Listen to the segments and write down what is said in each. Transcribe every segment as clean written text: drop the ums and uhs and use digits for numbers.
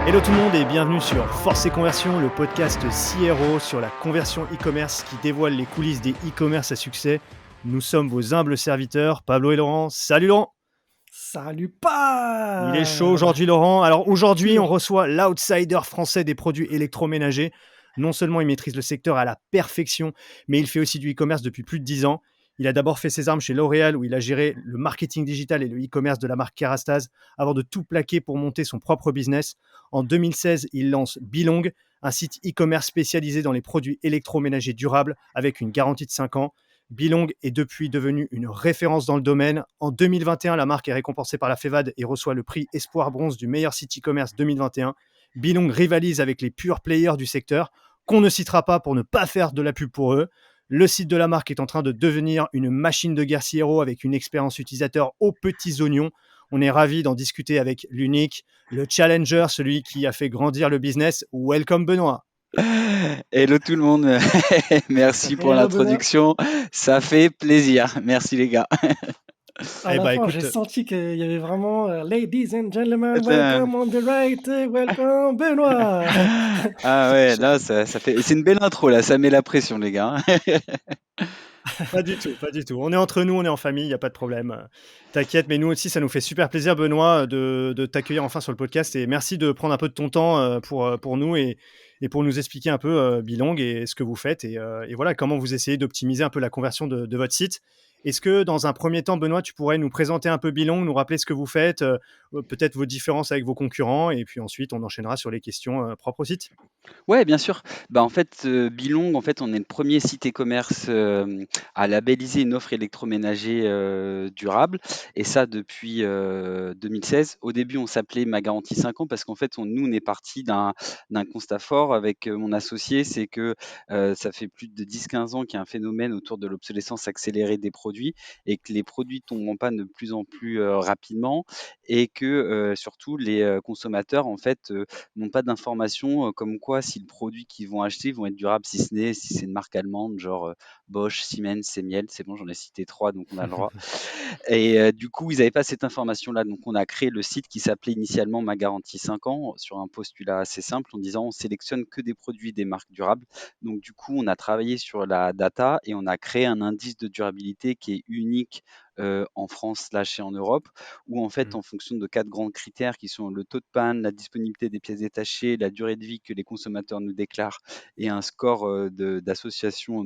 Hello tout le monde et bienvenue sur Force et Conversion, le podcast CRO sur la conversion e-commerce qui dévoile les coulisses des e-commerce à succès. Nous sommes vos humbles serviteurs, Pablo et Laurent. Salut Laurent! Salut Il est chaud Pav! aujourd'hui Laurent. Alors aujourd'hui on Toujours. reçoit l'outsider français des produits électroménagers. Non seulement il maîtrise le secteur à la perfection, mais il fait aussi du e-commerce depuis plus de 10 ans. Il a d'abord fait ses armes chez L'Oréal où il a géré le marketing digital et le e-commerce de la marque Kerastase avant de tout plaquer pour monter son propre business. En 2016, il lance Belong, un site e-commerce spécialisé dans les produits électroménagers durables avec une garantie de 5 ans. Belong est depuis devenu une référence dans le domaine. En 2021, la marque est récompensée par la FEVAD et reçoit le prix Espoir Bronze du meilleur site e-commerce 2021. Belong rivalise avec les pure players du secteur, qu'on ne citera pas pour ne pas faire de la pub pour eux. Le site de la marque est en train de devenir une machine de guerre CRO avec une expérience utilisateur aux petits oignons. On est ravis d'en discuter avec l'unique, le challenger, celui qui a fait grandir le business. Welcome Benoît. Hello tout le monde, merci pour Hello Benoît. l'introduction, ça fait plaisir, merci les gars. À la fin, j'ai senti qu'il y avait vraiment Ladies and gentlemen, welcome on the right, welcome Benoît. Ah ouais, là ça fait, c'est une belle intro là, ça met la pression les gars. Pas du tout, pas du tout. On est entre nous, on est en famille, il n'y a pas de problème. T'inquiète, mais nous aussi, ça nous fait super plaisir, Benoît, de t'accueillir enfin sur le podcast. Et merci de prendre un peu de ton temps pour nous et pour nous expliquer un peu Belong et ce que vous faites. Et voilà, comment vous essayez d'optimiser un peu la conversion de votre site. Est-ce que dans un premier temps, Benoît, tu pourrais nous présenter un peu Belong, nous rappeler ce que vous faites, peut-être vos différences avec vos concurrents, et puis ensuite on enchaînera sur les questions propres au site. Ouais, bien sûr. Bah, en fait, Belong, en fait, on est le premier site e-commerce, à labelliser une offre électroménager, durable et ça depuis, 2016. Au début, on s'appelait Ma Garantie 5 ans parce qu'en fait, on est parti d'un constat fort avec, mon associé. C'est que, ça fait plus de 10-15 ans qu'il y a un phénomène autour de l'obsolescence accélérée des produits et que les produits tombent en panne de plus en plus, rapidement et que, surtout les, consommateurs, en fait, n'ont pas d'informations comme quoi si le produit qu'ils vont acheter vont être durables, si ce n'est si c'est une marque allemande, genre Bosch, Siemens, Semiel, c'est bon, j'en ai cité trois, donc on a le droit. Et du coup, ils n'avaient pas cette information-là, donc on a créé le site qui s'appelait initialement Ma Garantie 5 ans, sur un postulat assez simple, en disant on sélectionne que des produits des marques durables. Donc du coup, on a travaillé sur la data et on a créé un indice de durabilité qui est unique en France slash et en Europe, où en fait, en fonction de 4 grands critères qui sont le taux de panne, la disponibilité des pièces détachées, la durée de vie que les consommateurs nous déclarent et un score d'association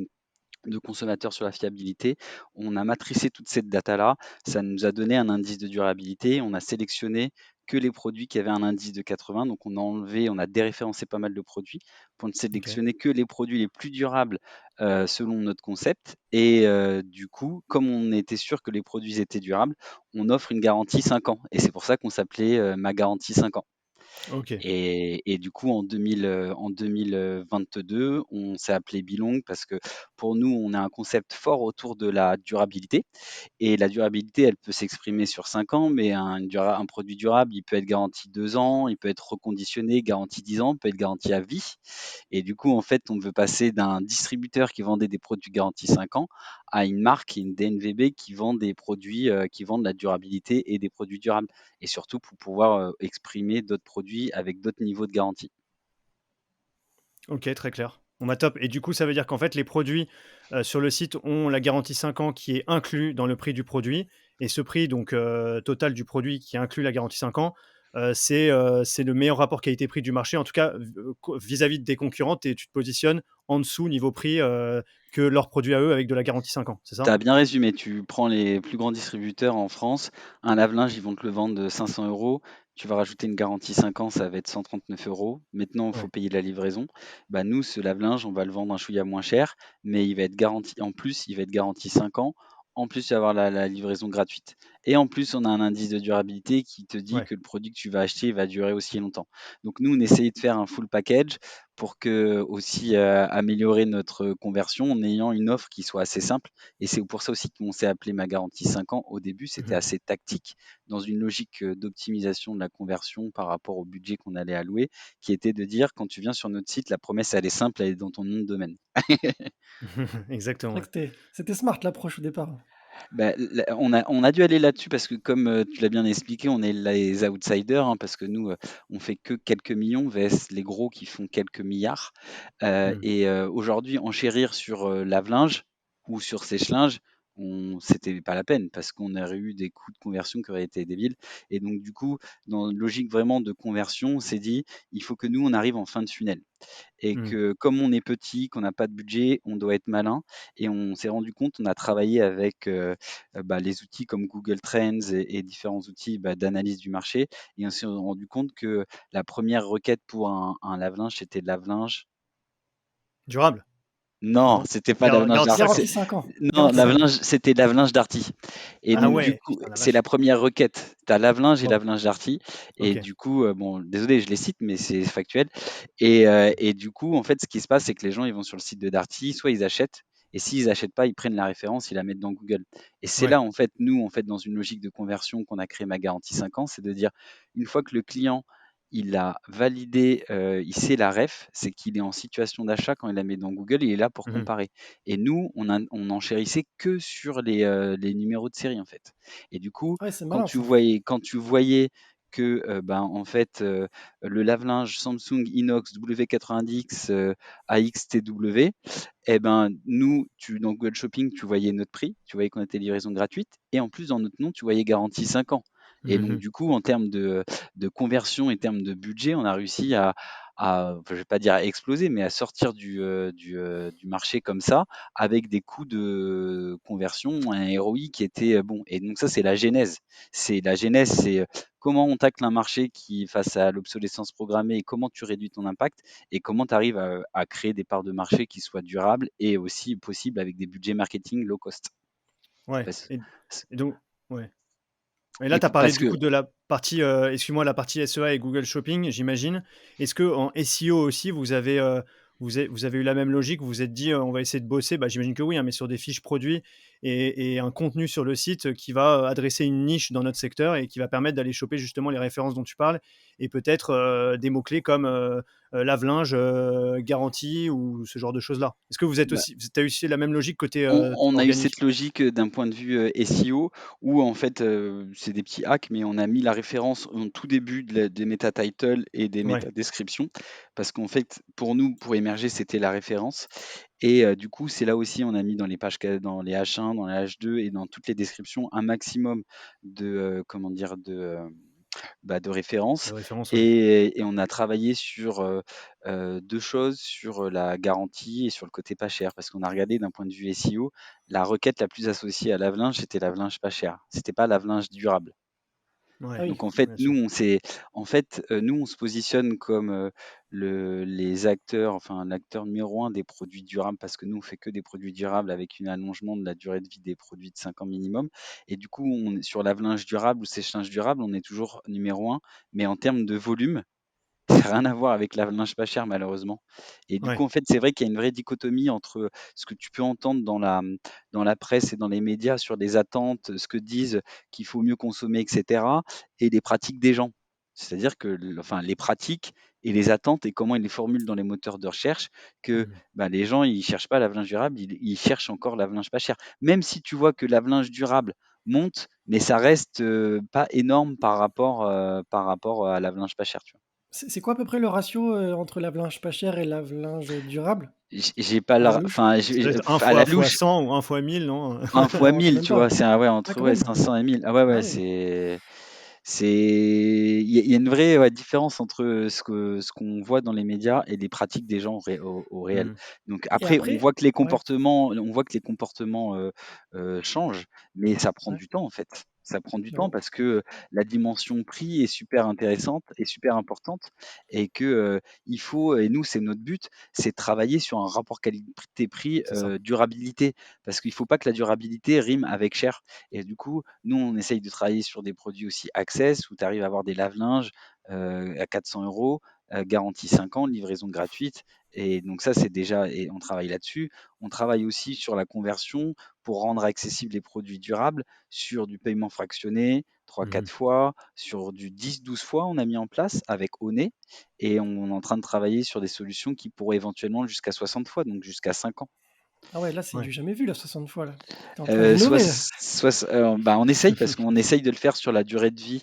de consommateurs sur la fiabilité. On a matricé toute cette data-là, ça nous a donné un indice de durabilité. On a sélectionné que les produits qui avaient un indice de 80, donc on a déréférencé pas mal de produits pour ne Ok. sélectionner que les produits les plus durables selon notre concept. Et du coup, comme on était sûr que les produits étaient durables, on offre une garantie 5 ans. Et c'est pour ça qu'on s'appelait Ma Garantie 5 ans. Ok. Et du coup, en 2022, on s'est appelé Belong parce que pour nous, on a un concept fort autour de la durabilité. Et la durabilité, elle peut s'exprimer sur 5 ans, mais un produit durable, il peut être garanti 2 ans, il peut être reconditionné, garanti 10 ans, il peut être garanti à vie. Et du coup, en fait, on veut passer d'un distributeur qui vendait des produits garantis 5 ans à une marque, une DNVB qui vend des produits, qui vendent la durabilité et des produits durables. Et surtout pour pouvoir exprimer d'autres produits avec d'autres niveaux de garantie. Ok, très clair. On m'a top. Et du coup, ça veut dire qu'en fait, les produits sur le site ont la garantie 5 ans qui est inclus dans le prix du produit. Et ce prix, donc total du produit qui inclut la garantie 5 ans, c'est le meilleur rapport qualité-prix du marché. En tout cas, vis-à-vis des concurrents, tu te positionnes en dessous niveau prix que leurs produits à eux avec de la garantie 5 ans. C'est Tu ça? as bien résumé, tu prends les plus grands distributeurs en France, un lave-linge, ils vont te le vendre de 500 euros. Tu vas rajouter une garantie 5 ans, ça va être 139 euros. Maintenant, il faut Ouais. payer la livraison. Bah, nous, ce lave-linge, on va le vendre un chouïa moins cher, mais il va être garanti, en plus, il va être garanti 5 ans. En plus, il va y avoir la livraison gratuite. Et en plus, on a un indice de durabilité qui te dit Ouais. que le produit que tu vas acheter va durer aussi longtemps. Donc, nous, on essayait de faire un full package pour que aussi améliorer notre conversion en ayant une offre qui soit assez simple. Et c'est pour ça aussi qu'on s'est appelé Ma Garantie 5 ans. Au début, c'était Mhm. assez tactique, dans une logique d'optimisation de la conversion par rapport au budget qu'on allait allouer, qui était de dire, quand tu viens sur notre site, la promesse, elle est simple, elle est dans ton nom de domaine. C'est Exactement. vrai Ouais. que c'était smart l'approche au départ. Bah, on a dû aller là-dessus parce que comme, tu l'as bien expliqué, on est les outsiders, hein, parce que nous, on fait que quelques millions vs les gros qui font quelques milliards. Mmh. Aujourd'hui, enchérir sur, lave-linge ou sur sèche-linge, c'était pas la peine parce qu'on aurait eu des coûts de conversion qui auraient été débiles et donc du coup, dans une logique vraiment de conversion, on s'est dit: «Il faut que nous, on arrive en fin de tunnel». Et Mmh. que comme on est petit, qu'on n'a pas de budget, on doit être malin et on s'est rendu compte, on a travaillé avec, les outils comme Google Trends et différents outils, d'analyse du marché et on s'est rendu compte que la première requête pour un lave-linge, c'était lave-linge Durable? non, Non? c'était pas lave-linge Garantie Darty, 5 ans? Garantie 5 ans. non, Garantie 5 ans. lave-linge, c'était lave-linge Darty et Ah donc du ouais, coup, putain la c'est la vache. première requête. Tu as lave-linge et Waouh, lave-linge Darty et OK. du coup, bon, désolé, je les cite, mais c'est factuel et du coup, en fait, ce qui se passe, c'est que les gens, ils vont sur le site de Darty, soit ils achètent et s'ils achètent pas, ils prennent la référence, ils la mettent dans Google et c'est Ouais. là, en fait, nous, en fait, dans une logique de conversion qu'on a créé Ma Garantie 5 ans, c'est de dire, une fois que le client, il a validé, il sait la ref, c'est qu'il est en situation d'achat quand il la met dans Google, il est là pour Mmh mh. comparer et nous, on enchérissait que sur les numéros de série, en fait et du coup, Ouais, c'est quand malin tu ça. voyais quand tu voyais que, en fait, le lave-linge Samsung Inox W90, AXTW et ben, nous, dans Google Shopping, tu voyais notre prix, tu voyais qu'on était livraison gratuite et en plus, dans notre nom, tu voyais garantie 5 ans et Mmh donc mh. du coup, en termes de conversion et termes de budget, on a réussi enfin, je vais pas dire à exploser, mais à sortir du marché comme ça, avec des coûts de conversion, un ROI qui était, bon et donc ça, c'est la genèse. C'est comment on tacle un marché qui face à l'obsolescence programmée et comment tu réduis ton impact et comment tu arrives à créer des parts de marché qui soient durables et aussi possibles avec des budgets marketing low cost. Ouais Parce et donc ouais. Et là, et tu as parlé parce du que coup de la partie, excuse-moi, la partie SEA et Google Shopping, j'imagine. Est-ce qu'en SEO aussi, vous avez eu la même logique? Vous vous êtes dit: «On va essayer de bosser», bah, j'imagine que oui, hein, mais sur des fiches produits et un contenu sur le site, qui va, adresser une niche dans notre secteur et qui va permettre d'aller choper justement les références dont tu parles et peut-être, des mots-clés comme, lave-linge, garantie ou ce genre de choses-là? Est-ce que vous êtes bah, aussi tu as aussi la même logique côté, on a eu organique? cette logique, d'un point de vue, SEO où en fait, c'est des petits hacks, mais on a mis la référence en tout début des meta titles et des Ouais. méta descriptions parce qu'en fait, pour nous, pour émerger, c'était la référence et du coup, c'est là aussi, on a mis dans les pages dans les H1, dans les H2 et dans toutes les descriptions un maximum de, comment dire? De De référence référence, ouais. et on a travaillé sur, 2 choses, sur, la garantie et sur le côté pas cher. Parce qu'on a regardé d'un point de vue SEO, la requête la plus associée à lave-linge, c'était lave-linge pas cher. C'était pas lave-linge durable. Ah Ouais, oui. Donc en fait, bien nous sûr. on se positionne comme, les acteurs, enfin l'acteur numéro un des produits durables parce que nous, on fait que des produits durables avec un allongement de la durée de vie des produits de 5 ans minimum et du coup, on est sur lave-linge durable ou sèche-linge durable, on est toujours numéro un, mais en termes de volume, ça a rien à voir avec la linge pas cher malheureusement et du coup, Ouais. en fait, c'est vrai qu'il y a une vraie dichotomie entre ce que tu peux entendre dans la presse et dans les médias sur les attentes, ce que disent qu'il faut mieux consommer et cetera et les pratiques des gens. C'est-à-dire que enfin, les pratiques et les attentes et comment ils les formulent dans les moteurs de recherche que, Mmh. les gens, ils cherchent pas lave-linge durable, ils cherchent encore lave-linge pas cher. Même si tu vois que lave-linge durable monte, mais ça reste, pas énorme par rapport à lave-linge pas cher, tu vois? C'est quoi à peu près le ratio, entre lave-linge pas cher et lave-linge, durable? J'ai pas À la la louche? enfin, Ça doit être 1 à la fois louche, 100 ou 1 fois 1000, non? 1 fois Non, quand 1000, même tu vois? pas. C'est Ah entre quand même. 500 et 1000. Ah ouais, Ah ouais, oui. il y a une vraie, ouais, différence entre ce qu'on voit dans les médias et les pratiques des gens au réel. Mmh. Donc Et après, après ouais, on voit que les comportements, changent, mais ça prend ouais, du temps, en fait. Ça prend du temps d'accord. parce que, la dimension prix est super intéressante et super importante et que, il faut et nous, c'est notre but, c'est de travailler sur un rapport qualité-prix, C'est ça. durabilité. Parce qu'il faut pas que la durabilité rime avec cher. Et du coup, nous, on essaye de travailler sur des produits aussi access, où tu arrives à avoir des lave-linges à 400 €, garantie 5 ans, livraison gratuite. Et donc ça, c'est déjà, et on travaille là-dessus. On travaille aussi sur la conversion pour rendre accessibles les produits durables, sur du paiement fractionné, trois Mmh. quatre fois, sur du 10-12 fois, on a mis en place avec Onet. Et on est en train de travailler sur des solutions qui pourraient éventuellement jusqu'à 60 fois, donc jusqu'à 5 ans. Ah ouais, là, c'est Ouais. du jamais vu, là, 60 fois, là. Tu es en train d'innover, là. Bah, on essaye parce qu'on essaye de le faire sur la durée de vie,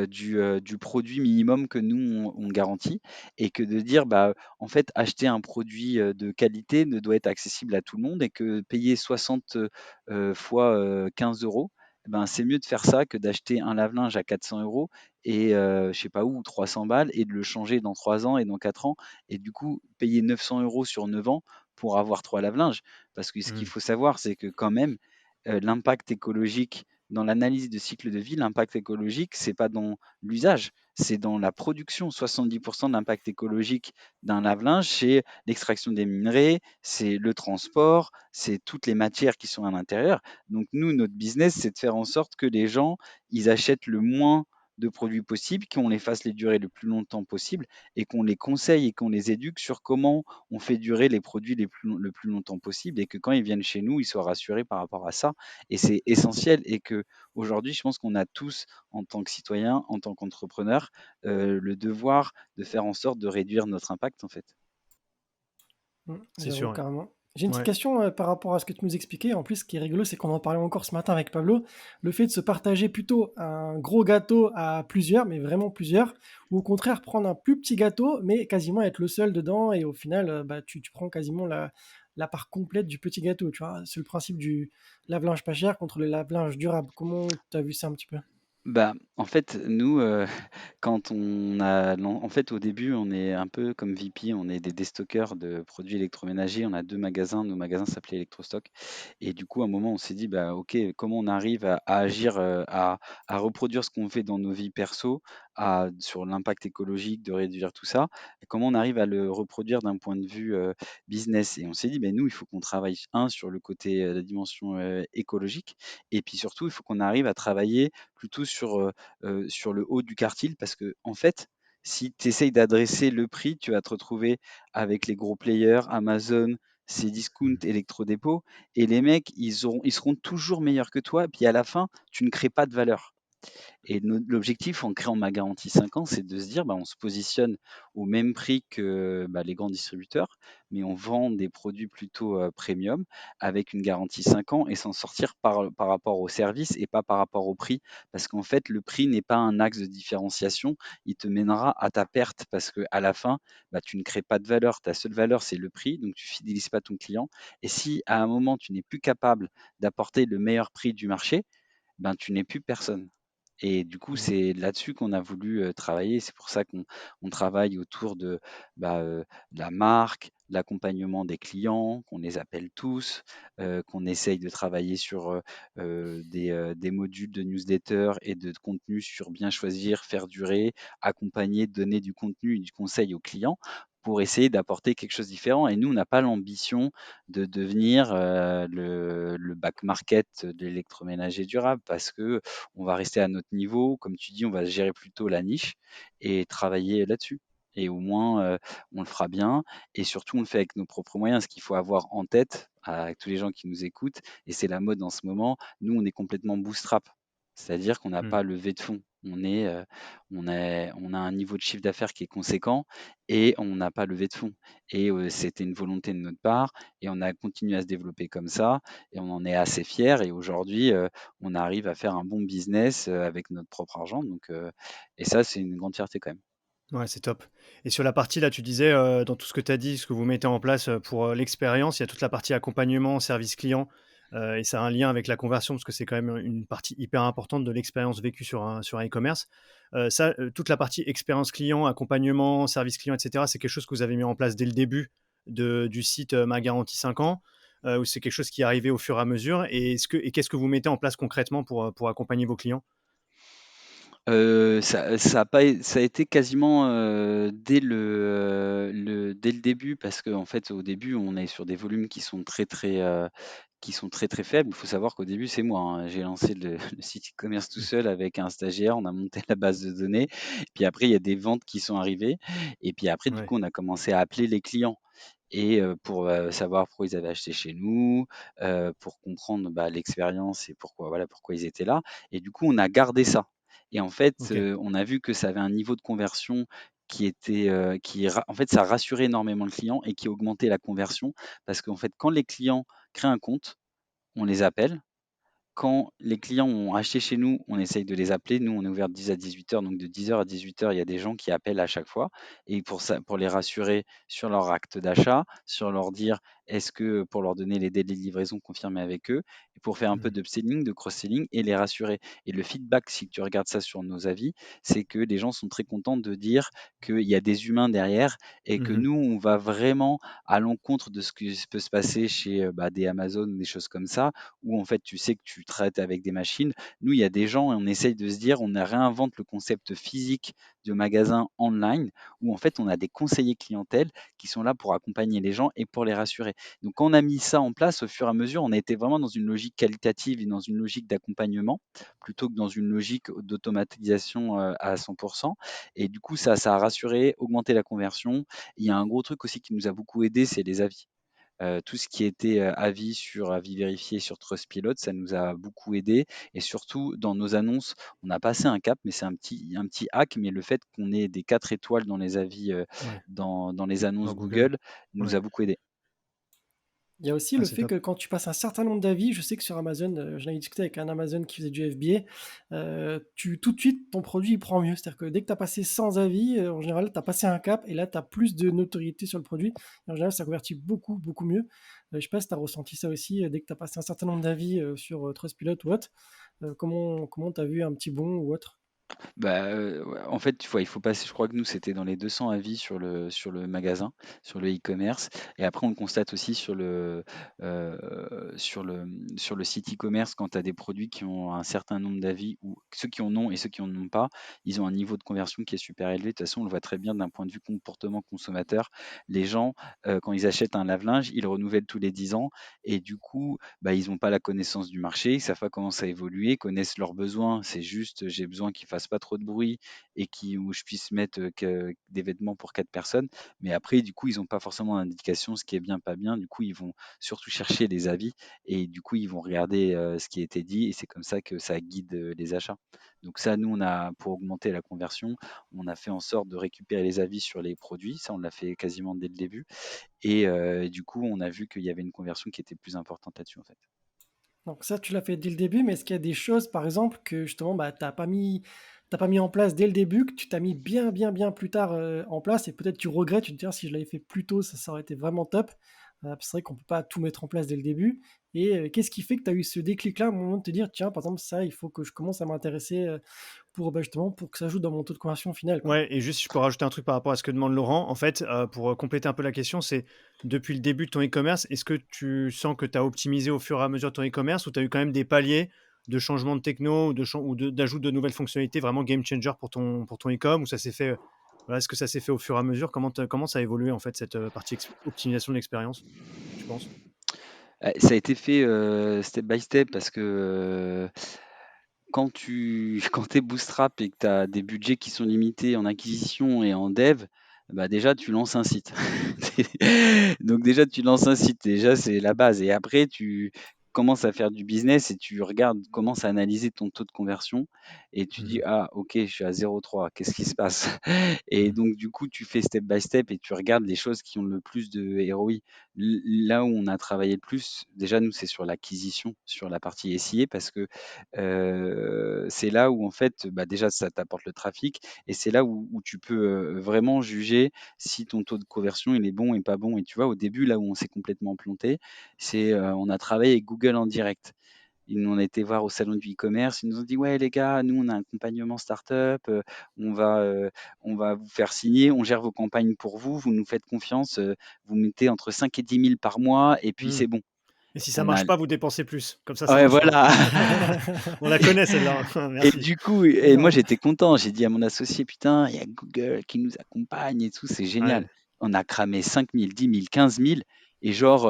du produit minimum que nous on garantit et que de dire, bah, en fait, acheter un produit, de qualité ne doit être accessible à tout le monde et que payer 60, fois, 15 €, eh ben, c'est mieux de faire ça que d'acheter un lave-linge à 400 € et je sais pas où, 300 balles et de le changer dans 3 ans et dans 4 ans et du coup payer 900 € sur 9 ans pour avoir 3 lave-linges. Parce que ce qu'il Mmh. faut savoir, c'est que quand même, l'impact écologique dans l'analyse de cycle de vie, l'impact écologique, c'est pas dans l'usage, c'est dans la production. 70 de l'impact écologique d'un lave-linge, c'est l'extraction des minerais, c'est le transport, c'est toutes les matières qui sont à l'intérieur. Donc nous, notre business, c'est de faire en sorte que les gens, ils achètent le moins de produits possible, qu'on les fasse les durer le plus longtemps possible et qu'on les conseille et qu'on les éduque sur comment on fait durer les produits le plus longtemps possible et que quand ils viennent chez nous, ils soient rassurés par rapport à ça. Et c'est essentiel et que aujourd'hui, je pense qu'on a tous, en tant que citoyens, en tant qu'entrepreneurs, le devoir de faire en sorte de réduire notre impact, en fait. C'est J'avoue, sûr, ouais. carrément. J'ai une petite Ouais. question par rapport à ce que tu nous expliquais. En plus, ce qui est rigolo, c'est qu'on en parlait encore ce matin avec Pablo. Le fait de se partager plutôt un gros gâteau à plusieurs, mais vraiment plusieurs, ou au contraire prendre un plus petit gâteau, mais quasiment être le seul dedans, et au final, bah, tu prends quasiment la part complète du petit gâteau. Tu vois, c'est le principe du lave-linge pas cher contre le lave-linge durable. Comment tu as vu ça un petit peu? Bah, en fait, nous, quand on a en fait, au début, on est un peu comme VP, on est des déstockeurs de produits électroménagers. On a 2 magasins, nos magasins s'appelaient Electrostock et du coup, à un moment, on s'est dit: «Bah, OK, comment on arrive à agir, à reproduire ce qu'on fait dans nos vies perso, sur l'impact écologique, de réduire tout ça et comment on arrive à le reproduire d'un point de vue, business?» Et on s'est dit: «Beh, nous, il faut qu'on travaille, sur le côté, la dimension, écologique et puis surtout, il faut qu'on arrive à travailler plutôt sur le haut du quartile parce que en fait, si tu essayes d'adresser le prix, tu vas te retrouver avec les gros players, Amazon, Cdiscount, Mmh. Electrodépôt et les mecs, ils seront toujours meilleurs que toi, puis à la fin, tu ne crées pas de valeur. Et l'objectif en créant ma garantie 5 ans, c'est de se dire, bah, on se positionne au même prix que, bah, les grands distributeurs, mais on vend des produits plutôt, premium avec une garantie 5 ans et s'en sortir par rapport au service et pas par rapport au prix. Parce qu'en fait, le prix n'est pas un axe de différenciation, il te mènera à ta perte parce qu'à la fin, bah, tu ne crées pas de valeur. Ta seule valeur, c'est le prix, donc tu fidélises pas ton client et si à un moment, tu n'es plus capable d'apporter le meilleur prix du marché, ben, tu n'es plus personne. Et du coup, Mmh. c'est là-dessus qu'on a voulu, travailler. C'est pour ça qu'on travaille autour bah, de la marque, de l'accompagnement des clients, qu'on les appelle tous, qu'on essaye de travailler sur, des modules de newsletter et de contenu sur bien choisir, faire durer, accompagner, donner du contenu et du conseil aux clients pour essayer d'apporter quelque chose de différent. Et nous, on n'a pas l'ambition de devenir, le back market de l'électroménager durable parce que on va rester à notre niveau. Comme tu dis, on va gérer plutôt la niche et travailler là-dessus. Et au moins, on le fera bien et surtout, on le fait avec nos propres moyens. Ce qu'il faut avoir en tête, avec tous les gens qui nous écoutent et c'est la mode en ce moment, nous, on est complètement bootstrap. C'est-à-dire qu'on n'a Mmh. pas levé de fonds. On a un niveau de chiffre d'affaires qui est conséquent et on n'a pas levé de fonds et c'était une volonté de notre part et on a continué à se développer comme ça et on en est assez fiers et aujourd'hui, on arrive à faire un bon business, avec notre propre argent donc et ça, c'est une grande fierté quand même. Ouais, c'est top. Et sur la partie là, tu disais, dans tout ce que tu as dit, ce que vous mettez en place, pour, l'expérience, il y a toute la partie accompagnement, service client, et ça a un lien avec la conversion parce que c'est quand même une partie hyper importante de l'expérience vécue sur un e-commerce. Ça, toute la partie expérience client, accompagnement, service client et cetera, c'est quelque chose que vous avez mis en place dès le début du site, Ma Garantie 5 ans? Ou c'est quelque chose qui est arrivé au fur et à mesure? Et qu'est-ce que vous mettez en place concrètement pour accompagner vos clients? Ça a été quasiment, dès le début parce qu'en fait, au début, on est sur des volumes qui sont très, très faibles. Il faut savoir qu'au début, c'est moi, hein. J'ai lancé le site e-commerce tout seul avec un stagiaire. On a monté la base de données. Puis après, il y a des ventes qui sont arrivées et puis après, du Ouais, coup, on a commencé à appeler les clients et pour, savoir pourquoi ils avaient acheté chez nous, pour comprendre, bah, l'expérience et pourquoi ils étaient là et du coup, on a gardé ça et en fait, OK. on a vu que ça avait un niveau de conversion en fait, ça rassurait énormément le client et qui augmentait la conversion parce qu'en fait, quand les clients créent un compte, on les appelle. Quand les clients ont acheté chez nous, on essaye de les appeler. Nous, on est ouvert de 10 à 18 heures, donc de 10 heures à 18 heures, il y a des gens qui appellent à chaque fois. Et pour ça, pour les rassurer sur leur acte d'achat, sur leur dire pour leur donner les délais de livraison confirmés avec eux, et pour faire un peu Mmh. d'upselling, de cross-selling et les rassurer. Et le feedback, si tu regardes ça sur nos avis, c'est que les gens sont très contents de dire qu'il y a des humains derrière et que Mmh. nous, on va vraiment à l'encontre de ce qui peut se passer chez des Amazon ou des choses comme ça où en fait tu sais que tu traites avec des machines. Nous, il y a des gens et on essaye de se dire, on réinvente le concept physique de magasin online où en fait on a des conseillers clientèle qui sont là pour accompagner les gens et pour les rassurer. Donc quand on a mis ça en place au fur et à mesure, on a été vraiment dans une logique qualitative et dans une logique d'accompagnement plutôt que dans une logique d'automatisation à 100%. Et du coup, ça a rassuré, augmenté la conversion. Il y a un gros truc aussi qui nous a beaucoup aidé, c'est les avis. Tout ce qui était avis vérifié sur Trustpilot, ça nous a beaucoup aidé et surtout dans nos annonces, on a passé un cap, mais c'est un petit hack, mais le fait qu'on ait des 4 étoiles dans les avis, Ouais, dans les dans annonces Google. Google nous Ouais. a beaucoup aidé. Il y a aussi Ah, le c'est fait top. que quand tu passes un certain nombre d'avis, je sais que sur Amazon, j'en avais discuté avec un Amazon qui faisait du FBA, tout de suite, ton produit il prend mieux. C'est-à-dire que dès que tu as passé 100 avis, en général, tu as passé un cap et là, tu as plus de notoriété sur le produit. Et en général, ça convertit beaucoup, beaucoup mieux. Je sais pas si tu as ressenti ça aussi, dès que tu as passé un certain nombre d'avis sur Trustpilot ou autre. Comment tu as vu un petit bon ou autre? Bah, ouais, en fait, il faut passer je crois que nous, c'était dans les 200 avis sur le magasin, sur le e-commerce et après on le constate aussi sur le site e-commerce quand tu as des produits qui ont un certain nombre d'avis ou ceux qui en ont et ceux qui en ont pas, ils ont un niveau de conversion qui est super élevé. De toute façon, on le voit très bien d'un point de vue comportement consommateur. Les gens, quand ils achètent un lave-linge, ils le renouvellent tous les 10 ans et du coup, bah, ils n'ont pas la connaissance du marché, ils savent pas comment ça évolue, connaissent leurs besoins. C'est juste, j'ai besoin qu'il fasse pas trop de bruit et où je puisse mettre que des vêtements pour 4 personnes. Mais après, du coup, ils n'ont pas forcément d'indication ce qui est bien, pas bien. Du coup, ils vont surtout chercher les avis et du coup, ils vont regarder ce qui a été dit et c'est comme ça que ça guide les achats. Donc ça, nous, pour augmenter la conversion, on a fait en sorte de récupérer les avis sur les produits. Ça, on l'a fait quasiment dès le début. Et du coup, on a vu qu'il y avait une conversion qui était plus importante là-dessus, en fait. Donc ça, tu l'as fait dès le début, mais est-ce qu'il y a des choses, par exemple, que justement, bah, t'as pas mis en place dès le début, que tu t'as mis bien, bien, bien plus tard en place, et peut-être tu regrettes, tu te dis, ah, si je l'avais fait plus tôt, ça aurait été vraiment top. C'est vrai qu'on peut pas tout mettre en place dès le début. Et qu'est-ce qui fait que tu as eu ce déclic-là, au moment de te dire, tiens, par exemple, ça, il faut que je commence à m'intéresser pour, bah, justement, pour que ça joue dans mon taux de conversion final, quoi. Ouais, et juste, je peux rajouter un truc par rapport à ce que demande Laurent. En fait, pour compléter un peu la question, c'est depuis le début de ton e-commerce, est-ce que tu sens que tu as optimisé au fur et à mesure ton e-commerce ou tu as eu quand même des paliers de changement de techno ou d'ajout de nouvelles fonctionnalités vraiment game changer pour ton e-com ou ça s'est fait, voilà, est-ce que ça s'est fait au fur et à mesure? Comment ça a évolué en fait cette partie optimisation de l'expérience, tu penses? Ça a été fait, step by step parce que, quand tu es bootstrap et que tu as des budgets qui sont limités en acquisition et en dev, bah, déjà tu lances un site. Donc déjà tu lances un site, déjà c'est la base et après tu commences à faire du business et tu regardes, commences à analyser ton taux de conversion et tu dis: Mmh. «Ah OK, je suis à 0,3, qu'est-ce qui se passe?» Et Mmh. donc du coup, tu fais step by step et tu regardes les choses qui ont le plus de ROI. Là où on a travaillé le plus, déjà nous, c'est sur l'acquisition, sur la partie SIA parce que c'est là où en fait, bah, déjà ça t'apporte le trafic et c'est là où tu peux, vraiment juger si ton taux de conversion il est bon et pas bon et tu vois, au début, là où on s'est complètement planté, on a travaillé avec Google en direct. Ils nous ont été voir au salon du e-commerce, ils nous ont dit: «Ouais les gars, nous on a un accompagnement startup, on va, heu, on va vous faire signer, on gère vos campagnes pour vous, vous nous faites confiance, vous mettez entre 5 et 10 000 par mois et puis Mmh. c'est bon». Et si ça On a marche pas, vous dépensez plus. Comme ça Ouais marche pas. voilà. On la connaît celle-là. Et Merci. du coup moi j'étais content, j'ai dit à mon associé: «Putain, il y a Google qui nous accompagne et tout, c'est génial». Ouais. On a cramé 5 000, 10 000, 15 000 et genre,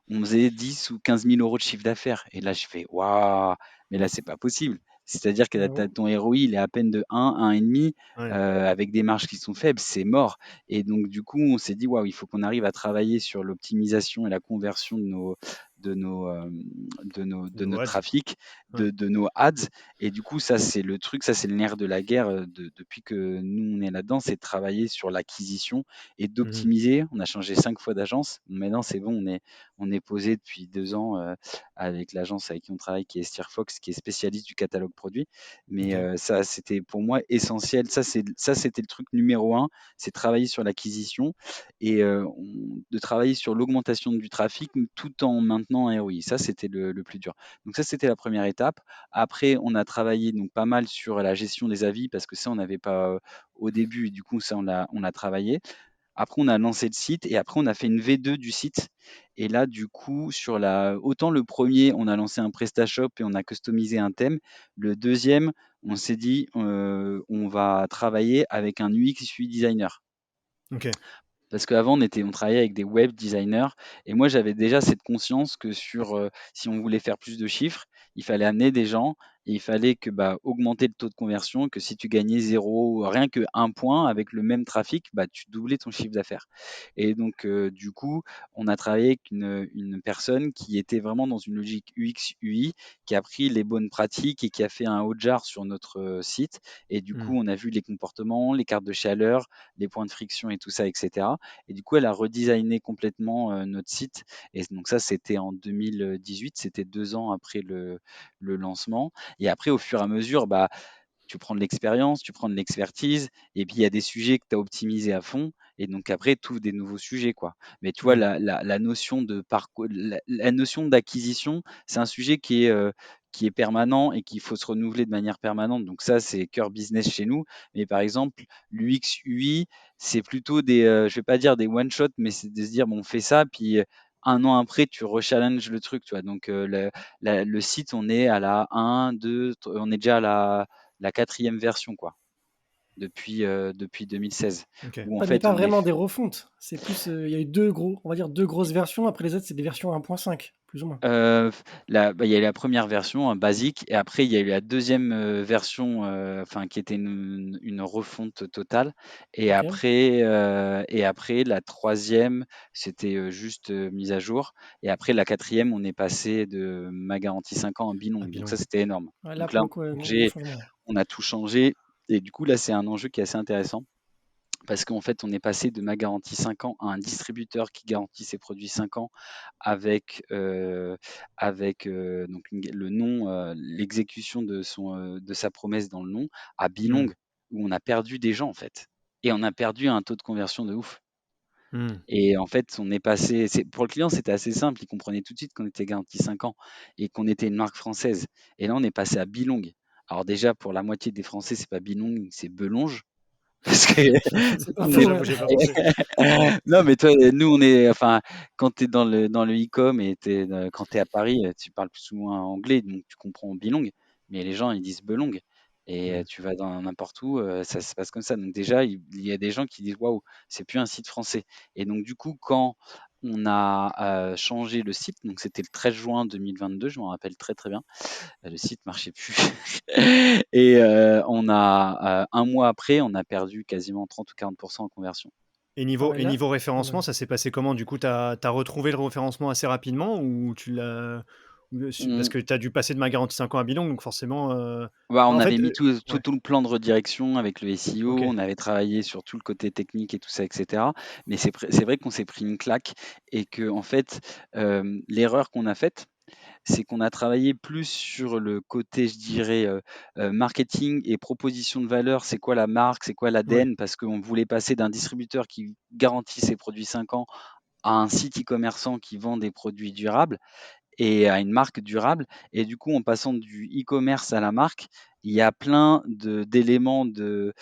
on faisait 10 ou 15 000 € de chiffre d'affaires et là je fais: «Waouh, mais là c'est pas possible». C'est-à-dire que J'avoue. ton ROI il est à peine de 1, 1,5, Ouais. avec des marges qui sont faibles, c'est mort et donc du coup on s'est dit: «Waouh, il faut qu'on arrive à travailler sur l'optimisation et la conversion de Nos notre ads. trafic, Ouais. de nos ads. Et du coup, ça, c'est le truc, ça, c'est le nerf de la guerre depuis que nous, on est là-dedans, c'est de travailler sur l'acquisition et Mhm. d'optimiser. On a changé 5 fois d'agence. Maintenant, c'est bon, on est posé depuis 2 ans avec l'agence avec qui on travaille, qui est Steerfox, qui est spécialiste du catalogue produit. Mais Ok. ça, c'était pour moi essentiel. C'était le truc numéro un, c'est travailler sur l'acquisition et de travailler sur l'augmentation du trafic tout en maintenant un ROI. Ça, c'était le plus dur. Donc ça, c'était la première étape. Après, on a travaillé donc pas mal sur la gestion des avis parce que ça, on n'avait pas au début. Et du coup, ça, on a travaillé. Après, on a lancé le site et après, on a fait une V2 du site. Et là, du coup, autant le premier, on a lancé un PrestaShop et on a customisé un thème. Le deuxième, on s'est dit, on va travailler avec un UX UI designer. Ok. Parce qu'avant, on travaillait avec des web designers et moi, j'avais déjà cette conscience que si on voulait faire plus de chiffres, il fallait amener des gens et il fallait que augmenter le taux de conversion, que si tu gagnais zéro, rien que 1 point avec le même trafic, tu doublais ton chiffre d'affaires. Et donc, du coup, on a travaillé avec une personne qui était vraiment dans une logique UX UI, qui a pris les bonnes pratiques et qui a fait un Hotjar sur notre site. Et du coup, Mhm. on a vu les comportements, les cartes de chaleur, les points de friction et tout ça, etc. Et du coup, elle a redesigné complètement notre site. Et donc ça, c'était en 2018, c'était 2 ans après le lancement. Et après, au fur et à mesure, tu prends de l'expérience, tu prends de l'expertise, et puis il y a des sujets que tu as optimisés à fond, et donc après, tu ouvres des nouveaux sujets, quoi. Mais tu vois, Ouais. la notion de parcours, la notion d'acquisition, c'est un sujet qui est permanent et qu'il faut se renouveler de manière permanente. Donc ça, c'est cœur business chez nous. Mais par exemple, l'UX, UI, c'est plutôt je vais pas dire des one-shot, mais c'est de se dire, bon, on fait ça, puis 1 an après, tu rechallenges le truc, tu vois. Donc le site, on est à la 1, 2, on est déjà à la quatrième version, quoi, depuis 2016, Ok. où en Ouais, mais fait pas on est. vraiment des refontes. C'est plus, il y a eu on va dire deux grosses versions. Après les autres, c'est des versions 1.5, plus ou moins. Il y a eu la première version basique, et après il y a eu la deuxième version, enfin qui était une refonte totale, Ok. et après la troisième, c'était juste mise à jour, et après la quatrième, on est passé de ma garantie 5 ans en À bilingue, donc ça Bilong. c'était énorme. Ouais, là, Donc pour là, le coup, ouais, gros changement. on a tout changé, et du coup là c'est un enjeu qui est assez intéressant. Parce qu'en fait, on est passé de ma garantie 5 ans à un distributeur qui garantit ses produits 5 ans avec donc le nom, l'exécution de sa promesse dans le nom, à Mhm. Bilong, où on a perdu des gens en fait. Et on a perdu un taux de conversion de ouf. Mhm. Et en fait, on est passé. Pour le client, c'était assez simple. Il comprenait tout de suite qu'on était garanti 5 ans et qu'on était une marque française. Et là, on est passé à Bilong. Alors déjà, pour la moitié des Français, c'est pas Bilong, c'est Belonge. Parce que C'est pas Ouais, faux, j'avoue, ouais. j'ai pas pensé. non, mais toi, nous, enfin, quand tu es dans le e-com et quand tu es à Paris, tu parles plus ou moins anglais, donc tu comprends Bilong, mais les gens, ils disent Belong. Et Mhm. tu vas dans n'importe où, ça se passe comme ça. Donc déjà, il y a des gens qui disent waouh, c'est plus un site français. Et donc du coup, quand on a changé le site, donc c'était le 13 juin 2022, je m'en rappelle très très bien, le site marchait plus. Et 1 mois après, on a perdu quasiment 30 ou 40% en conversion. Ah Et ouais, là, niveau pas référencement, mal. ça s'est passé comment? Du coup, tu as retrouvé le référencement assez rapidement ou tu l'as parce On, que tu as dû passer de ma garantie 5 ans à Bilong, donc forcément, on en avait fait, mis ouais, tout le plan de redirection avec le SEO, OK. on avait travaillé sur tout le côté technique et tout ça, etc. Mais c'est vrai qu'on s'est pris une claque et que, en fait, l'erreur qu'on a faite, c'est qu'on a travaillé plus sur le côté, je dirais, marketing et proposition de valeur. C'est quoi la marque? C'est quoi Ouais, l'ADN? Parce qu'on voulait passer d'un distributeur qui garantit ses produits 5 ans à un site e-commerçant qui vend des produits durables et à une marque durable. Et du coup, en passant du e-commerce à la marque, il y a plein d'éléments de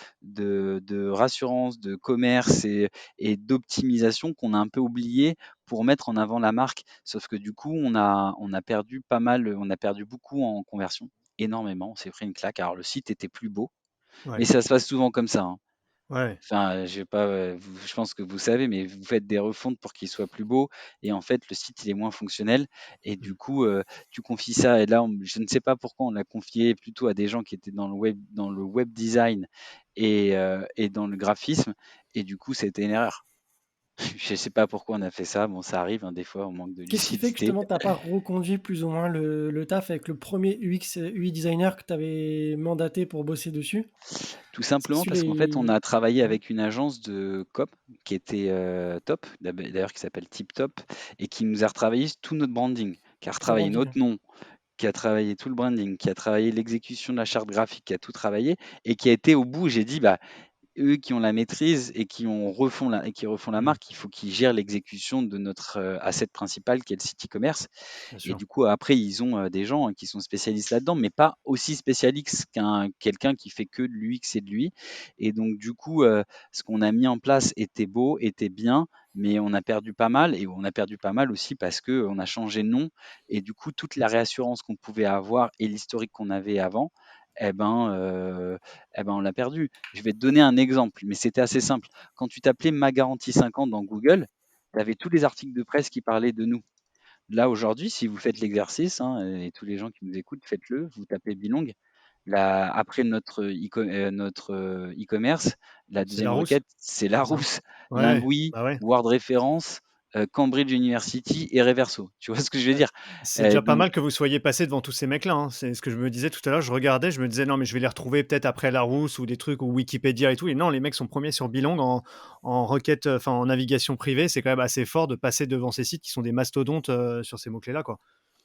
rassurance, de commerce et d'optimisation qu'on a un peu oublié pour mettre en avant la marque. Sauf que du coup, on a perdu pas mal, on a perdu beaucoup en conversion, énormément. On s'est pris une claque. Alors, le site était plus beau, mais ouais, ça se passe souvent comme ça, hein. ouais. Enfin, j'ai pas, je pense que vous savez, mais vous faites des refontes pour qu'il soit plus beau et en fait, le site, il est moins fonctionnel et du Mmh. coup, tu confies ça et là, je ne sais pas pourquoi on l'a confié plutôt à des gens qui étaient dans le web design et dans le graphisme et du coup, c'était une erreur. Je sais pas pourquoi on a fait ça. Bon, ça arrive, hein, des fois, on manque de Qu'est-ce qui fait que lucidité. justement tu pas reconduit plus ou moins le taf avec le premier UX, UI designer que tu avais mandaté pour bosser dessus? Tout C'est simplement su parce qu'en fait, on les a travaillé Ouais, avec une agence de com qui était, top, d'ailleurs qui s'appelle Tip Top et qui nous a retravaillé tout notre branding, qui a tout le retravaillé notre branding. nom, qui a travaillé tout le branding, qui a travaillé l'exécution de la charte graphique, qui a tout travaillé et qui a été au bout. J'ai dit: «Bah, eux qui ont la maîtrise et qui refont la Mmh, marque, il faut qu'ils gèrent l'exécution de notre, asset principal qui est le site e-commerce bien et sûr. du coup après ils ont, des gens qui sont spécialistes là-dedans, mais pas aussi spécialistes qu'un quelqu'un qui fait que de l'UX et de l'UI et donc du coup, ce qu'on a mis en place était beau, était bien, mais on a perdu pas mal et on a perdu pas mal aussi parce qu'on a changé de nom et du coup toute la réassurance qu'on pouvait avoir et l'historique qu'on avait avant et ben, on l'a perdu. Je vais te donner un exemple, mais c'était assez simple. Quand tu tapais Ma garantie 5 ans dans Google, tu avais tous les articles de presse qui parlaient de nous. Là, aujourd'hui, si vous faites l'exercice, hein, et tous les gens qui nous écoutent, faites-le, vous tapez Bilong. Après notre e-commerce, la C'est deuxième Larousse, requête, c'est c'est ça? Larousse, Ouais, Lingui, bah, ouais. Word Référence, Cambridge University et Reverso. Tu vois ce que je veux Bah, dire? c'est déjà pas Donc mal que vous soyez passé devant tous ces mecs-là, hein. C'est ce que je me disais tout à l'heure, je regardais, je me disais: «Non, mais je vais les retrouver peut-être après Larousse ou des trucs ou Wikipédia et tout» et non, les mecs sont premiers sur Bilong en requête, enfin en navigation privée. C'est quand même assez fort de passer devant ces sites qui sont des mastodontes, sur ces mots-clés-là, quoi,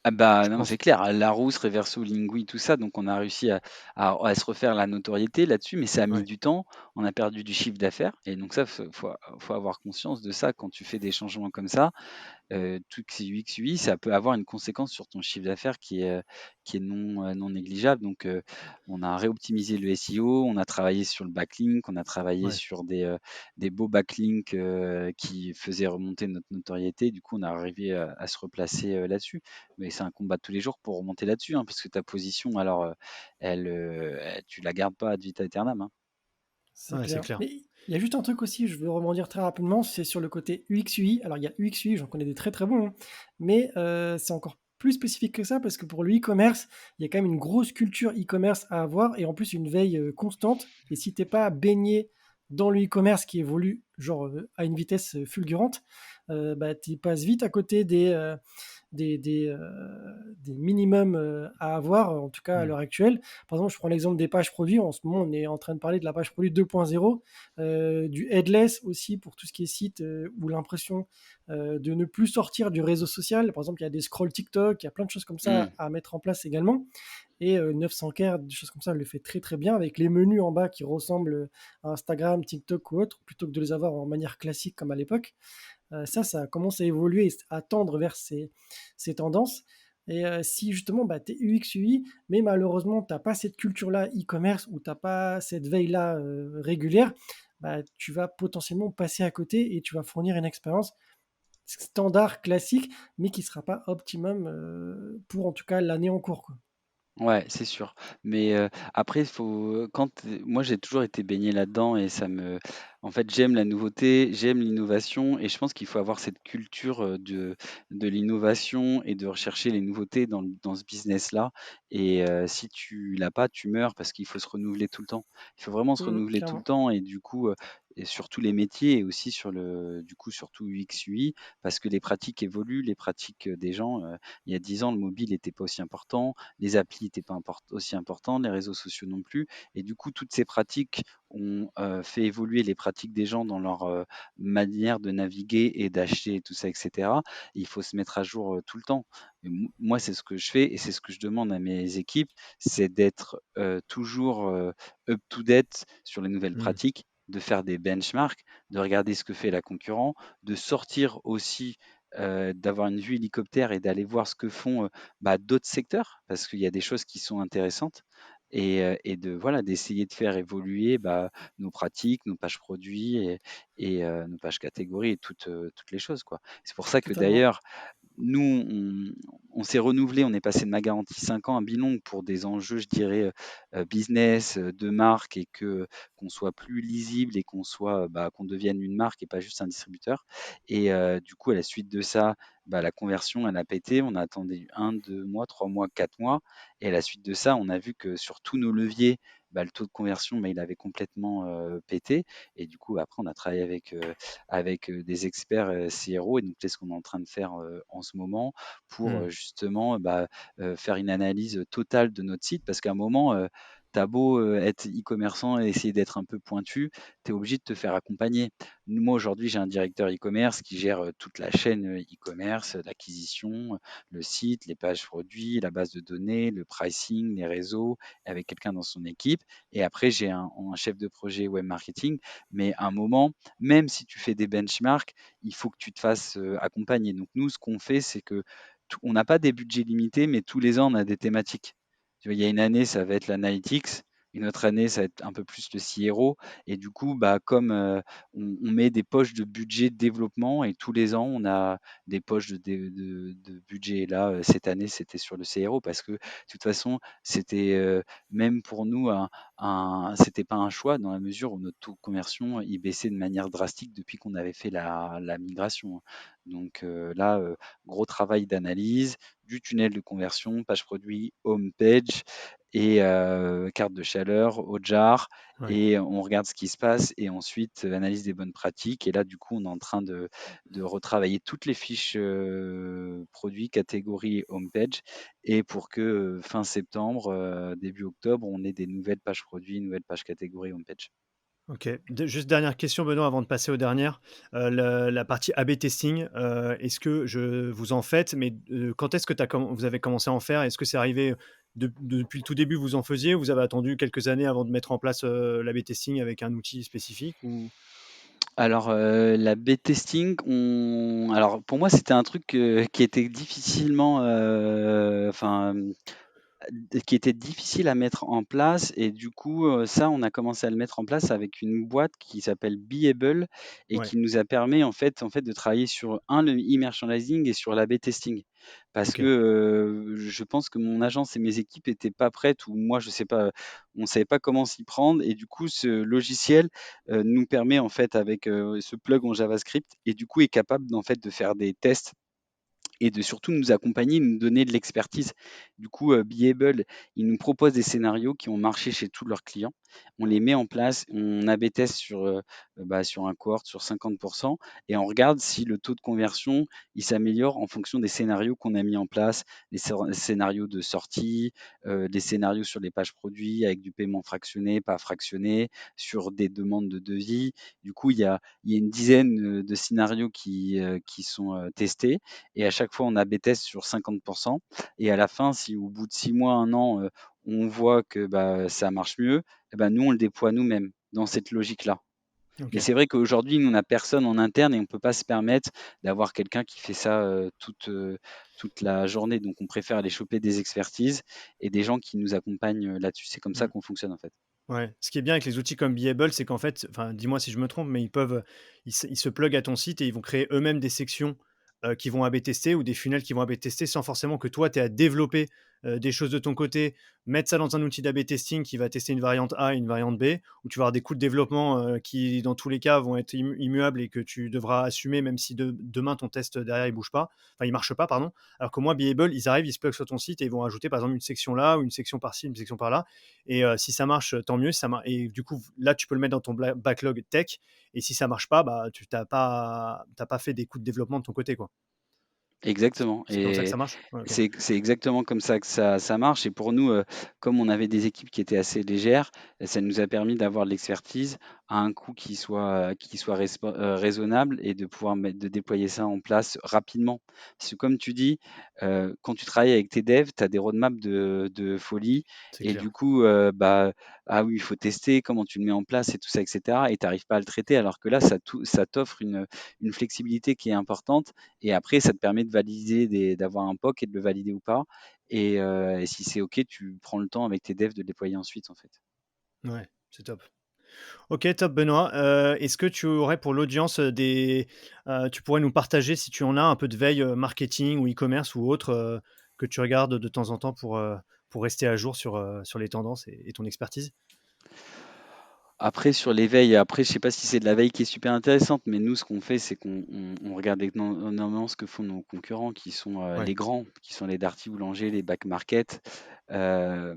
ah bah, je non, pense. c'est clair, Larousse, Reverso, Lingui, tout ça, donc on a réussi à se refaire la notoriété là-dessus, mais ça a mis Ouais, du temps, on a perdu du chiffre d'affaires et donc ça, faut avoir conscience de ça quand tu fais des changements comme ça. Tout ces UX, UI, ça peut avoir une conséquence sur ton chiffre d'affaires qui est non négligeable. Donc, on a réoptimisé le SEO, on a travaillé sur le backlink, on a travaillé ouais. sur des beaux backlinks qui faisaient remonter notre notoriété. Du coup, on est arrivé à se replacer là-dessus. Mais c'est un combat de tous les jours pour remonter là-dessus, hein, parce que ta position, alors, tu la gardes pas ad vitam aeternam, hein. C'est Ouais, c'est clair. clair. Mais il y a juste un truc aussi, je veux rebondir très rapidement, c'est sur le côté UX UI. Alors il y a UX UI, j'en connais des très très bons, hein, mais c'est encore plus spécifique que ça parce que pour le e-commerce, il y a quand même une grosse culture e-commerce à avoir et en plus une veille constante. Et si t'es pas baigné dans le e-commerce qui évolue genre à une vitesse fulgurante, bah, tu passes vite à côté des minimums à avoir, en tout cas à Mmh. l'heure actuelle. Par exemple, je prends l'exemple des pages produits. En ce moment, on est en train de parler de la page produit 2.0, du headless aussi pour tout ce qui est site, ou l'impression de ne plus sortir du réseau social. Par exemple, il y a des scrolls TikTok, il y a plein de choses comme Mmh. ça à mettre en place également. Et 900Care, des choses comme ça, le fait très très bien avec les menus en bas qui ressemblent à Instagram, TikTok ou autre, plutôt que de les avoir en manière classique comme à l'époque. Ça commence à évoluer et à tendre vers ces tendances. Et si justement bah, tu es UX UI, mais malheureusement tu n'as pas cette culture-là e-commerce ou tu n'as pas cette veille-là régulière, bah, tu vas potentiellement passer à côté et tu vas fournir une expérience standard, classique, mais qui ne sera pas optimum pour en tout cas l'année en cours, quoi. Ouais, c'est sûr. Mais, après il faut, moi j'ai toujours été baigné là-dedans et en fait, j'aime la nouveauté, j'aime l'innovation et je pense qu'il faut avoir cette culture, de l'innovation et de rechercher les nouveautés dans ce business-là et si tu l'as pas, tu meurs parce qu'il faut se renouveler tout le temps. Il faut vraiment se renouveler tout le Clairement. temps et du coup, et sur tous les métiers et aussi du coup, surtout UX, UI parce que les pratiques évoluent, les pratiques, des gens, il y a 10 ans, le mobile était pas aussi important, les applis n'étaient pas aussi importantes, les réseaux sociaux non plus. Et du coup, toutes ces pratiques ont fait évoluer les pratiques des gens dans leur manière de naviguer et d'acheter, tout ça, etc. Et il faut se mettre à jour tout le temps. Et moi, c'est ce que je fais et c'est ce que je demande à mes équipes, c'est d'être toujours up-to-date sur les nouvelles Mmh. pratiques, de faire des benchmarks, de regarder ce que fait la concurrence, de sortir aussi, d'avoir une vue hélicoptère et d'aller voir ce que font d'autres secteurs, parce qu'il y a des choses qui sont intéressantes et voilà, d'essayer de faire évoluer nos pratiques, nos pages produits et nos pages catégories et toutes les choses, quoi. C'est pour ça que Totalement. d'ailleurs, nous, on s'est renouvelé, on est passé de ma garantie 5 ans à Bilong pour des enjeux, je dirais, business, de marque et qu'on soit plus lisible et qu'on devienne une marque et pas juste un distributeur. Et du coup, à la suite de ça, la conversion, elle a pété. On a attendu 1, 2 mois, 3 mois, 4 mois. Et à la suite de ça, on a vu que sur tous nos leviers, bah, le taux de conversion, bah, il avait complètement pété. Et du coup, après, on a travaillé avec des experts CRO. Et donc, c'est ce qu'on est en train de faire en ce moment pour Hmm. justement faire une analyse totale de notre site. Parce qu'à un moment, tu as beau être e-commerçant et essayer d'être un peu pointu, tu es obligé de te faire accompagner. Moi, aujourd'hui, j'ai un directeur e-commerce qui gère toute la chaîne e-commerce, l'acquisition, le site, les pages produits, la base de données, le pricing, les réseaux, avec quelqu'un dans son équipe. Et après, j'ai un chef de projet web marketing. Mais à un moment, même si tu fais des benchmarks, il faut que tu te fasses accompagner. Donc nous, ce qu'on fait, c'est que on n'a pas des budgets limités, mais tous les ans, on a des thématiques. Tu vois, il y a une année, ça va être l'analytics. Une autre année, ça va être un peu plus le CRO. Et du coup, bah, comme on met des poches de budget de développement et tous les ans, on a des poches de budget. Et là, cette année, c'était sur le CRO parce que de toute façon, c'était même pour nous, c'était pas un choix dans la mesure où notre taux de conversion, il baissait de manière drastique depuis qu'on avait fait la migration. Donc là, gros travail d'analyse, du tunnel de conversion, page produit, home page et carte de chaleur, Hotjar. Ouais. Et on regarde ce qui se passe et ensuite analyse des bonnes pratiques. Et là, du coup, on est en train de retravailler toutes les fiches produits, catégories, homepage, et pour que fin septembre, début octobre, on ait des nouvelles pages produits, nouvelles pages catégories, homepage. Ok. Juste dernière question, Benoît, avant de passer aux dernières. La partie A/B testing, est-ce que vous en faites, mais quand est-ce que vous avez commencé à en faire? Est-ce que c'est arrivé depuis le tout début, vous en faisiez, ou vous avez attendu quelques années avant de mettre en place l'A/B testing avec un outil spécifique ou... Alors, la B-testing, alors pour moi, c'était un truc qui était difficilement, qui était difficile à mettre en place. Et du coup, ça, on a commencé à le mettre en place avec une boîte qui s'appelle Beable et Ouais, qui nous a permis en fait de travailler sur le e-merchandising et sur l'A/B testing. Parce ok. que, je pense que mon agence et mes équipes étaient pas prêtes, ou moi je sais pas, on savait pas comment s'y prendre. Et du coup, ce logiciel, nous permet en fait avec, ce plug en JavaScript, et du coup est capable en fait de faire des tests et de surtout nous accompagner, nous donner de l'expertise. Du coup, Beable, ils nous proposent des scénarios qui ont marché chez tous leurs clients. On les met en place, on A/B teste sur un cohort sur 50, et on regarde si le taux de conversion, il s'améliore en fonction des scénarios qu'on a mis en place, les scénarios de sortie, les scénarios sur les pages produits avec du paiement fractionné, pas fractionné, sur des demandes de devis. Du coup, il y a une dizaine, de scénarios qui sont, testés, et à chaque fois, on A/B test sur 50. Et à la fin, si au bout de 6 mois, 1 an, on voit que, bah, ça marche mieux, et bah, nous, on le déploie nous-mêmes dans cette logique-là. Mais Ok. c'est vrai qu'aujourd'hui, nous, on n'a personne en interne et on ne peut pas se permettre d'avoir quelqu'un qui fait ça, toute la journée. Donc on préfère aller choper des expertises et des gens qui nous accompagnent, là-dessus. C'est comme ça Hmm. qu'on fonctionne, en fait. Ouais. Ce qui est bien avec les outils comme Beable, c'est qu'en fait, enfin, dis-moi si je me trompe, mais ils se pluguent à ton site et ils vont créer eux-mêmes des sections qui vont A/B tester, ou des funnels qui vont A/B tester, sans forcément que toi, tu aies à développer des choses de ton côté, mettre ça dans un outil d'A/B testing qui va tester une variante A et une variante B, où tu vas avoir des coûts de développement qui, dans tous les cas, vont être immuables et que tu devras assumer, même si demain ton test derrière il bouge pas, enfin il marche pas, pardon. Alors que moi, Beable, ils arrivent, ils se pluguent sur ton site et ils vont ajouter par exemple une section là, ou une section par-ci, une section par-là. Et si ça marche, tant mieux. Si ça et du coup, là, tu peux le mettre dans ton backlog tech. Et si ça marche pas, bah, tu t'as pas fait des coûts de développement de ton côté, quoi. Exactement. C'est comme ça que ça Et marche? Ouais, OK. c'est exactement comme ça que ça marche. Et pour nous, comme on avait des équipes qui étaient assez légères, ça nous a permis d'avoir de l'expertise à un coût qui soit raisonnable, et de pouvoir de déployer ça en place rapidement. Parce que comme tu dis, quand tu travailles avec tes devs, tu as des roadmaps de folie. C'est Et du clair. coup, bah, ah oui, il faut tester, comment tu le mets en place et tout ça, et cetera, et tu arrives pas à le traiter. Alors que là, ça t'offre une flexibilité qui est importante. Et après, ça te permet de valider, d'avoir un POC et de le valider ou pas. Et si c'est OK, tu prends le temps avec tes devs de le déployer ensuite, en fait. Ouais, c'est top. OK, top Benoît. Est-ce que tu aurais pour l'audience, tu pourrais nous partager, si tu en as, un peu de veille, marketing ou e-commerce ou autre, que tu regardes de temps en temps pour rester à jour sur les tendances et ton expertise? Après sur l'éveil, après je sais pas si c'est de la veille qui est super intéressante, mais nous ce qu'on fait c'est qu'on regarde énormément ce que font nos concurrents qui sont Ouais, les grands, qui sont les Darty Boulanger, les Back Market, euh,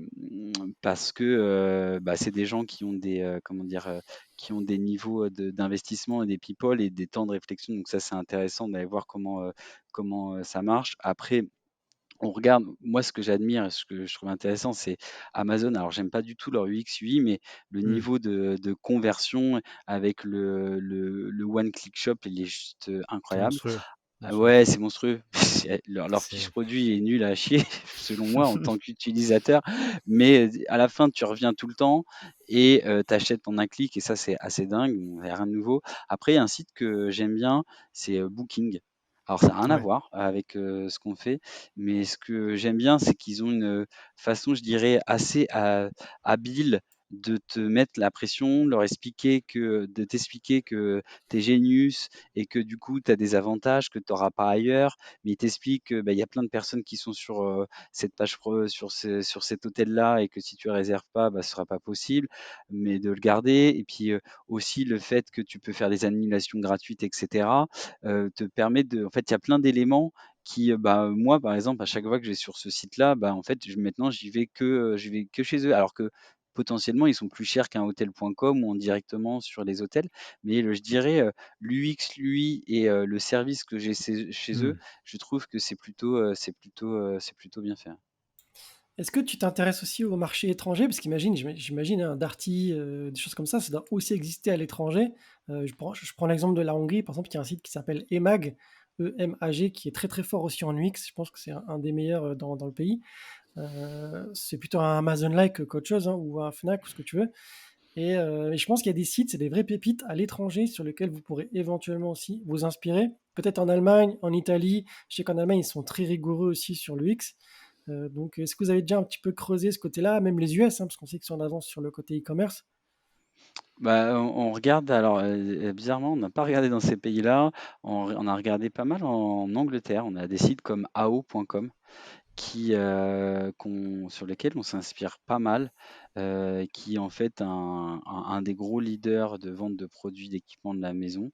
parce que bah, c'est des gens qui ont des comment dire qui ont des niveaux d'investissement et des people et des temps de réflexion. Donc ça c'est intéressant d'aller voir comment ça marche. Après on regarde, moi ce que j'admire et ce que je trouve intéressant, c'est Amazon. Alors j'aime pas du tout leur UX UI, mais le mmh, niveau de conversion avec le one click shop, il est juste c'est incroyable. monstrueux, Ah monstrueux. ouais, c'est monstrueux. Leur fiche C'est produit est nulle à chier, selon moi, en tant qu'utilisateur. Mais à la fin, tu reviens tout le temps et tu achètes en un clic et ça, c'est assez dingue. Bon, il y a rien de nouveau. Après, il y a un site que j'aime bien, c'est Booking. Alors, ça n'a rien à ouais, voir avec ce qu'on fait, mais ce que j'aime bien, c'est qu'ils ont une façon, je dirais, assez habile de te mettre la pression, de t'expliquer que tu es génius, et que du coup, tu as des avantages que tu n'auras pas ailleurs. Mais il t'explique que, bah, il y a plein de personnes qui sont sur cette page sur cet hôtel-là et que si tu ne réserves pas, bah, ce ne sera pas possible, mais de le garder. Et puis aussi le fait que tu peux faire des annulations gratuites, etc., te permet de. En fait, il y a plein d'éléments qui, bah, moi, par exemple, à chaque fois que je vais sur ce site-là, bah, en fait, maintenant, j'y vais que chez eux. Alors que potentiellement, ils sont plus chers qu'un hôtel.com ou directement sur les hôtels. Mais je dirais, l'UX, l'UI et le service que j'ai chez eux, mmh. je trouve que c'est plutôt bien fait. Est-ce que tu t'intéresses aussi au marché étranger? Parce qu'imagine, j'imagine un Darty, des choses comme ça doit aussi exister à l'étranger. Je prends l'exemple de la Hongrie, par exemple, il y a un site qui s'appelle EMAG, EMAG, qui est très très fort aussi en UX. Je pense que c'est un des meilleurs dans le pays. C'est plutôt un Amazon-like qu'autre chose, hein, ou un Fnac ou ce que tu veux. Et je pense qu'il y a des sites, c'est des vraies pépites à l'étranger sur lesquels vous pourrez éventuellement aussi vous inspirer. Peut-être en Allemagne, en Italie. Je sais qu'en Allemagne, ils sont très rigoureux aussi sur l'UX. Donc, est-ce que vous avez déjà un petit peu creusé ce côté-là, même les US, hein, parce qu'on sait qu'ils sont en avance sur le côté e-commerce. Bah, on regarde alors, bizarrement, on n'a pas regardé dans ces pays-là. On a regardé pas mal en Angleterre. On a des sites comme AO.com sur lesquels on s'inspire pas mal, qui est en fait un des gros leaders de vente de produits d'équipement de la maison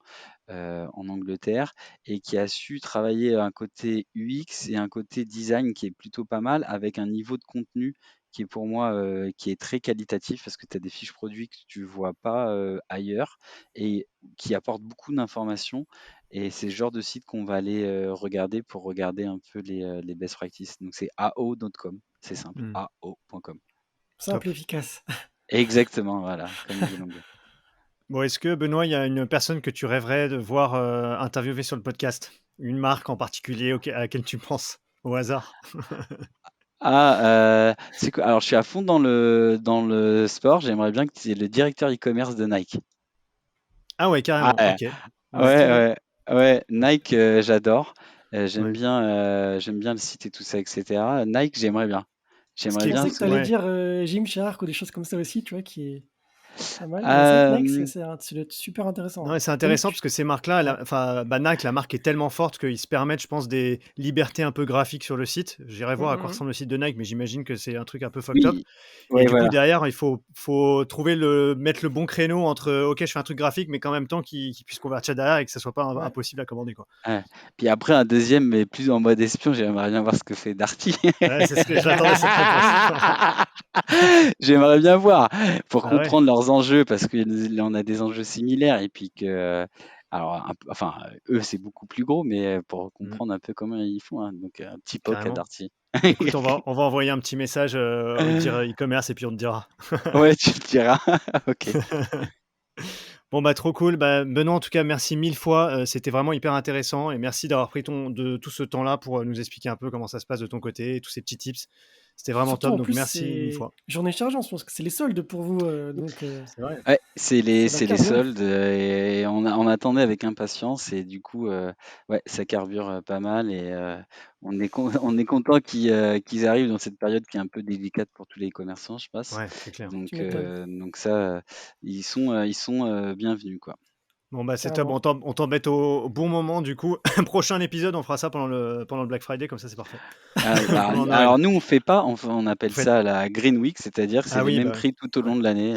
en Angleterre, et qui a su travailler un côté UX et un côté design qui est plutôt pas mal, avec un niveau de contenu qui est pour moi qui est très qualitatif, parce que tu as des fiches produits que tu vois pas ailleurs et qui apportent beaucoup d'informations. Et c'est le genre de site qu'on va aller regarder pour regarder un peu les best practices. Donc c'est AO.com, c'est simple, Mmh. AO.com. Simple, Top. efficace. Exactement, voilà, comme dit l'anglais. Bon, est-ce que Benoît, il y a une personne que tu rêverais de voir, interviewer sur le podcast? Une marque en particulier à laquelle tu penses, au hasard? C'est quoi? Alors je suis à fond dans le sport, j'aimerais bien que tu es le directeur e-commerce de Nike. Ah ouais, Ah carrément, ouais, OK. Ouais, ouais, Stylé. ouais, ouais, OK, Nike, j'adore. J'aime ouais. bien, j'aime bien le site et tout ça, etc. Nike, j'aimerais bien. Ce Je J'aimerais qui est bien pensais cool, que tu parce que allais ouais. dire Gymshark ou des choses comme ça aussi, tu vois, qui est pas mal. Mais c'est vrai que Nike, Euh, ça doit être super intéressant, Non, hein. et c'est Donc, intéressant parce que ces marques-là, ouais. enfin, bah, Nike, la marque est tellement forte qu'ils se permettent, je pense, des libertés un peu graphiques sur le site. J'irai Mm, voir à quoi mm, mm. ressemble le site de Nike, mais j'imagine que c'est un truc un peu fucked up. oui, Et ouais, du coup, voilà. derrière, il faut mettre le bon créneau entre, OK, je fais un truc graphique, mais qu'en même temps, qu'il puisse convertir derrière et que ça soit pas Ouais. impossible à commander, quoi. Ouais. Puis après, un deuxième, mais plus en mode espion, j'aimerais bien voir ce que fait Darty. Ouais, c'est ce que j'attendais cette réponse. J'aimerais bien voir pour Ah ouais, comprendre leurs enjeux, parce qu'on a des enjeux similaires, et puis alors, enfin, eux, c'est beaucoup plus gros, mais pour mmh, comprendre un peu comment ils font, hein. Donc, un petit POC à carrément. Darty. Écoute, on va envoyer un petit message, dire e-commerce et puis on te dira. Ouais, tu me diras. Ok. Bon, bah, trop cool. Bah, Benoît, en tout cas, merci 1000 fois. C'était vraiment hyper intéressant et merci d'avoir pris de tout ce temps-là pour nous expliquer un peu comment ça se passe de ton côté et tous ces petits tips. C'était vraiment Surtout top. en Donc, plus, merci 1000 c'est fois. journée chargeante, je pense que c'est les soldes pour vous, donc C'est vrai. Ouais, c'est les, ça doit c'est les carburer. soldes, et on attendait avec impatience, et du coup, ouais, ça carbure pas mal, et on est content qu'ils arrivent dans cette période qui est un peu délicate pour tous les commerçants, je pense. Ouais, c'est clair. Tu Donc, m'étonnes. ça, ils sont bienvenus, quoi. Bon, bah, c'est top. carrément. On t'embête au bon moment, du coup. Prochain épisode, on fera ça pendant le Black Friday, comme ça, c'est parfait. Bah, Pendant Noël. alors nous, on fait pas, on Vous appelle faites ça la Green Week, c'est-à-dire c'est Ah les oui, mêmes bah, oui. prix tout au Ouais. long de l'année,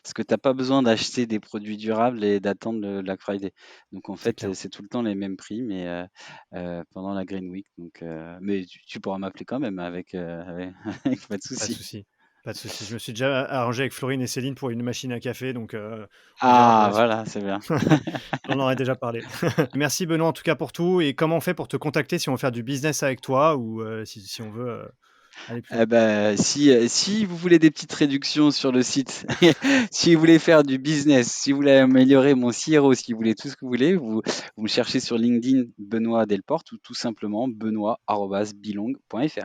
parce que tu as pas besoin d'acheter des produits durables et d'attendre le Black Friday. Donc en C'est fait, clair. c'est tout le temps les mêmes prix, mais pendant la Green Week. Donc, mais tu pourras m'appeler quand même avec pas de Pas de souci. souci. Pas de souci. Je me suis déjà arrangé avec Florine et Céline pour une machine à café, donc on verra pour Ah la suite. voilà, c'est bien. J'en aurais déjà parlé. Merci Benoît en tout cas pour tout. Et comment on fait pour te contacter si on veut faire du business avec toi ou si on veut aller plus Eh loin? ben, si vous voulez des petites réductions sur le site, si vous voulez faire du business, si vous voulez améliorer mon CRO, si vous voulez tout ce que vous voulez, vous me cherchez sur LinkedIn Benoît Delporte ou tout simplement benoît@bilong.fr.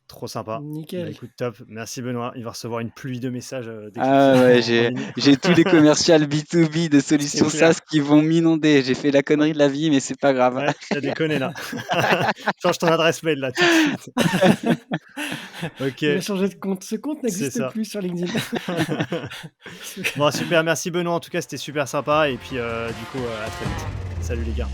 Trop sympa. Bah Nickel. écoute, top. Merci Benoît. Il va recevoir une pluie de messages dès qu'il Ah clique ouais, en j'ai ligne. j'ai tous les commerciaux B2B de C'est solutions clair. SaaS qui vont m'inonder. J'ai fait la connerie de la vie, mais c'est pas grave. Ouais, t'as déconné là. Change ton adresse mail là tout de suite. Ok, Il va changer de compte. Ce compte c'est n'existe ça. plus sur LinkedIn. Bon, super. Merci Benoît. En tout cas, c'était super sympa. Et puis, du coup, à très vite. Salut les gars.